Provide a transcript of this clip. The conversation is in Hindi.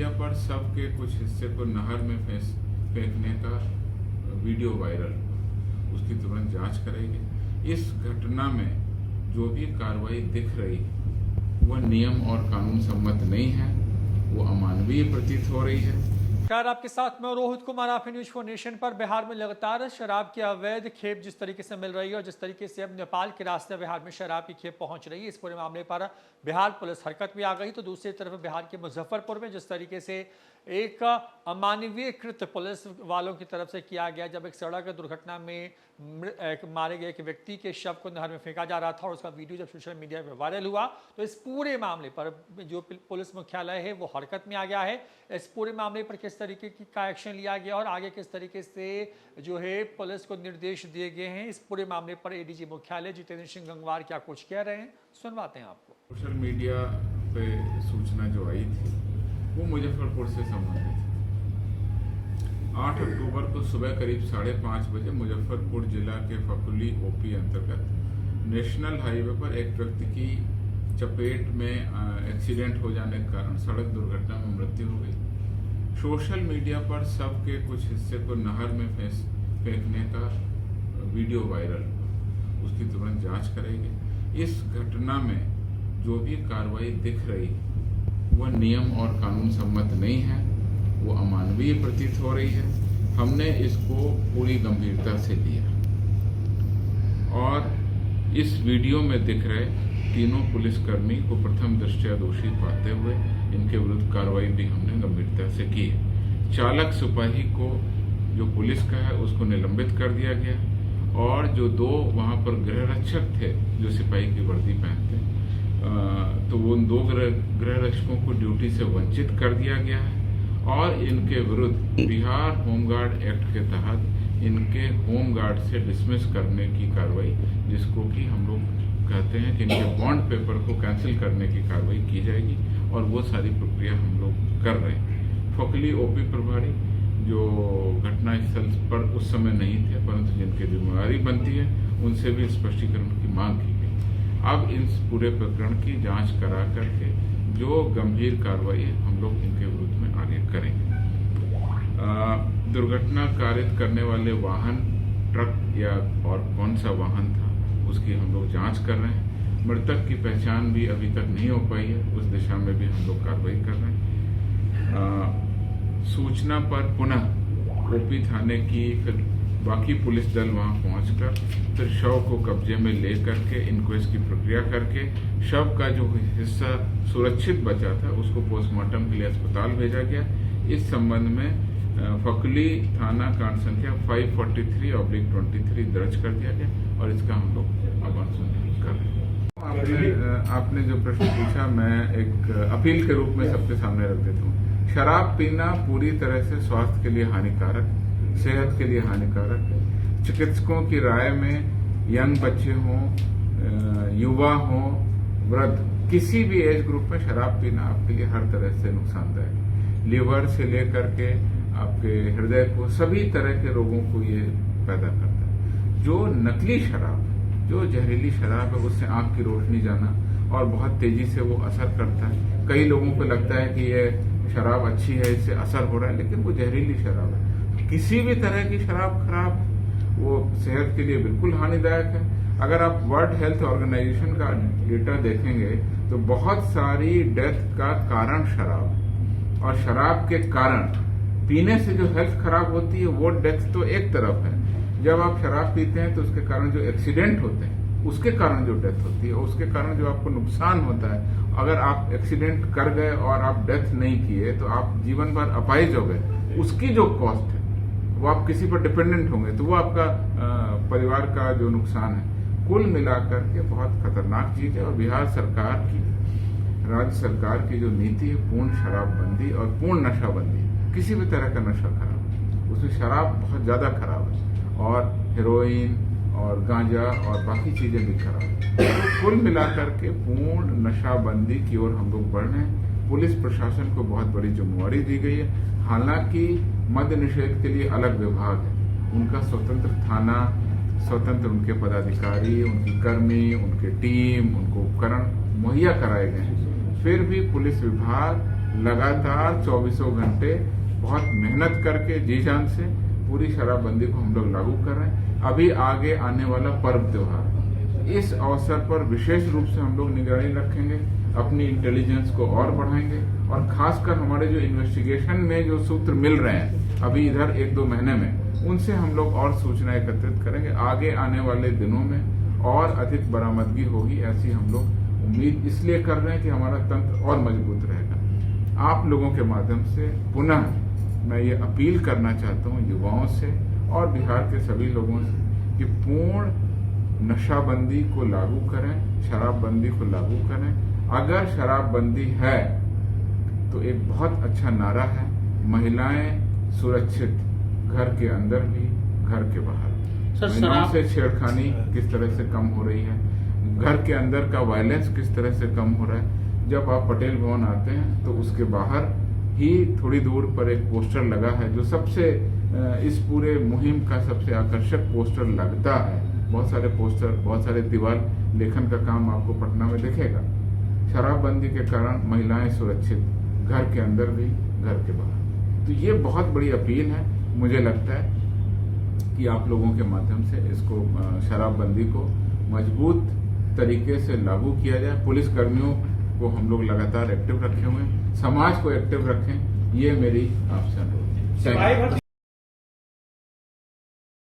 मीडिया पर शव के कुछ हिस्से को नहर में फेंकने का वीडियो वायरल हुआ। उसकी तुरंत जांच करेगी। इस घटना में जो भी कार्रवाई दिख रही वह नियम और कानून सम्मत नहीं है, वो अमानवीय प्रतीत हो रही है। खैर, आपके साथ मैं रोहित कुमार, आप न्यूज फॉर नेशन पर। बिहार में लगातार शराब की अवैध खेप जिस तरीके से मिल रही है और जिस तरीके से अब नेपाल के रास्ते बिहार में शराब की खेप पहुंच रही है, इस पूरे मामले पर बिहार पुलिस हरकत में आ गई। तो दूसरी तरफ बिहार के मुजफ्फरपुर में जिस तरीके से एक अमानवीय कृत्य पुलिस वालों की तरफ से किया गया, जब एक सड़क दुर्घटना में मारे गए एक व्यक्ति के शव को नहर में फेंका जा रहा था और उसका वीडियो जब सोशल मीडिया पर वायरल हुआ, तो इस पूरे मामले पर जो पुलिस मुख्यालय है वो हरकत में आ गया है। इस पूरे मामले पर किस तरीके का एक्शन लिया गया और आगे किस तरीके से जो है पुलिस को निर्देश दिए गए हैं, इस पूरे मामले पर एडीजी मुख्यालय जितेंद्र सिंह गंगवार क्या कुछ कह रहे हैं, सुनवाते हैं आपको। सोशल मीडिया पे सूचना जो आई थी वो मुजफ्फरपुर से संबंधित है। 8 अक्टूबर को सुबह करीब 5:30 बजे मुजफ्फरपुर जिला के फकुली ओपी अंतर्गत नेशनल हाईवे पर एक व्यक्ति की चपेट में एक्सीडेंट हो जाने के कारण सड़क दुर्घटना में मृत्यु हो गई। सोशल मीडिया पर शव के कुछ हिस्से को नहर में फेंकने का वीडियो वायरल हुआ। उसकी तुरंत जांच करेगी। इस घटना में जो भी कार्रवाई दिख रही वह नियम और कानून सम्मत नहीं है, वो अमानवीय प्रतीत हो रही है। हमने इसको पूरी गंभीरता से लिया और इस वीडियो में दिख रहे तीनों पुलिसकर्मी को प्रथम दृष्टया दोषी पाते हुए इनके विरुद्ध कार्रवाई भी हमने गंभीरता से की है। चालक सिपाही को जो पुलिस का है उसको निलंबित कर दिया गया और जो 2 वहां पर गृह रक्षक थे जो सिपाही की वर्दी पहनते, तो उन 2 गृह रक्षकों को ड्यूटी से वंचित कर दिया गया है और इनके विरुद्ध बिहार होमगार्ड एक्ट के तहत इनके होमगार्ड से डिसमिस करने की कार्रवाई, जिसको कि हम लोग कहते हैं कि इनके बॉन्ड पेपर को कैंसिल करने की कार्रवाई की जाएगी और वो सारी प्रक्रिया हम लोग कर रहे हैं। फकली ओपी प्रभारी जो घटनास्थल पर उस समय नहीं थे परंतु जिनकी जिम्मेदारी बनती है, उनसे भी स्पष्टीकरण की मांग की गई। अब इस पूरे प्रकरण की जांच करा करके जो गंभीर कार्रवाई है हम लोग इनके विरुद्ध में आगे करेंगे। दुर्घटना कारित करने वाले वाहन ट्रक या और कौन सा वाहन था उसकी हम लोग जांच कर रहे हैं। मृतक की पहचान भी अभी तक नहीं हो पाई है, उस दिशा में भी हम लोग कार्रवाई कर रहे हैं। सूचना पर पुनः ओपी थाने की फिर बाकी पुलिस दल वहां पहुंचकर फिर शव को कब्जे में लेकर के इंक्वेस्ट की प्रक्रिया करके शव का जो हिस्सा सुरक्षित बचा था उसको पोस्टमार्टम के लिए अस्पताल भेजा गया। इस संबंध में फकली थाना कांड संख्या 543/23 दर्ज कर दिया गया और इसका हम लोग अब अनुसंधान कर रहे हैं। आपने जो प्रश्न पूछा मैं एक अपील के रूप में सबके सामने रख देता हूँ। शराब पीना पूरी तरह से स्वास्थ्य के लिए हानिकारक, सेहत के लिए हानिकारक है। चिकित्सकों की राय में यंग बच्चे हों, युवा हों, वृद्ध, किसी भी एज ग्रुप में शराब पीना आपके लिए हर तरह से नुकसानदायक है। लिवर से लेकर के आपके हृदय को, सभी तरह के रोगों को ये पैदा करता है। जो नकली शराब, जो जहरीली शराब है, उससे आंख की रोशनी जाना और बहुत तेजी से वो असर करता है। कई लोगों को लगता है कि ये शराब अच्छी है, इससे असर हो रहा है, लेकिन वो जहरीली शराब है। किसी भी तरह की शराब खराब, वो सेहत के लिए बिल्कुल हानिदायक है। अगर आप वर्ल्ड हेल्थ ऑर्गेनाइजेशन का डेटा देखेंगे तो बहुत सारी डेथ का कारण शराब है और शराब के कारण पीने से जो हेल्थ खराब होती है वो डेथ तो एक तरफ है। जब आप शराब पीते हैं तो उसके कारण जो एक्सीडेंट होते हैं, उसके कारण जो डेथ होती है, उसके कारण जो आपको नुकसान होता है, अगर आप एक्सीडेंट कर गए और आप डेथ नहीं किए तो आप जीवन भर अपाहिज हो गए, उसकी जो कॉस्ट है वो आप किसी पर डिपेंडेंट होंगे तो वो आपका परिवार का जो नुकसान है, कुल मिलाकर के बहुत खतरनाक चीज है। और बिहार सरकार की, राज्य सरकार की जो नीति है पूर्ण शराबबंदी और पूर्ण नशाबंदी, किसी भी तरह का नशा खराब है, उसमें शराब बहुत ज्यादा खराब है और हेरोइन और गांजा और बाकी चीजें भी खराब है। तो कुल मिलाकर के पूर्ण नशाबंदी की ओर हम लोग बढ़ रहे हैं। पुलिस प्रशासन को बहुत बड़ी जिम्मेवारी दी गई है। हालांकि मद्य निषेध के लिए अलग विभाग है, उनका स्वतंत्र थाना, स्वतंत्र उनके पदाधिकारी, उनकी कर्मी, उनके टीम, उनको उपकरण मुहैया कराए गए हैं। फिर भी पुलिस विभाग लगातार 24 घंटे बहुत मेहनत करके जी जान से पूरी शराबबंदी को हम लोग लागू कर रहे हैं। अभी आगे आने वाला पर्व त्योहार, इस अवसर पर विशेष रूप से हम लोग निगरानी रखेंगे, अपनी इंटेलिजेंस को और बढ़ाएंगे और खासकर हमारे जो इन्वेस्टिगेशन में जो सूत्र मिल रहे हैं अभी इधर 1-2 महीने में, उनसे हम लोग और सूचना एकत्रित करेंगे। आगे आने वाले दिनों में और अधिक बरामदगी होगी, ऐसी हम लोग उम्मीद इसलिए कर रहे हैं कि हमारा तंत्र और मजबूत रहेगा। आप लोगों के माध्यम से पुनः मैं ये अपील करना चाहता हूँ युवाओं से और बिहार के सभी लोगों से कि पूर्ण नशाबंदी को लागू करें, शराबबंदी को लागू करें। अगर शराबबंदी है तो एक बहुत अच्छा नारा है, महिलाएं सुरक्षित, घर के अंदर भी, घर के बाहर। महिलाओं से छेड़खानी किस तरह से कम हो रही है, घर के अंदर का वायलेंस किस तरह से कम हो रहा है। जब आप पटेल भवन आते हैं तो उसके बाहर ही थोड़ी दूर पर एक पोस्टर लगा है जो सबसे इस पूरे मुहिम का सबसे आकर्षक पोस्टर लगता है। बहुत सारे पोस्टर, बहुत सारे दीवार लेखन का काम आपको पटना में दिखेगा। शराबबंदी के कारण महिलाएं सुरक्षित, घर के अंदर भी, घर के बाहर। तो ये बहुत बड़ी अपील है। मुझे लगता है कि आप लोगों के माध्यम से इसको शराबबंदी को मजबूत तरीके से लागू किया जाए। पुलिस कर्मियों को हम लोग लगातार एक्टिव रखे हुए हैं, समाज को एक्टिव रखें, ये मेरी आपसे अनुरोध है।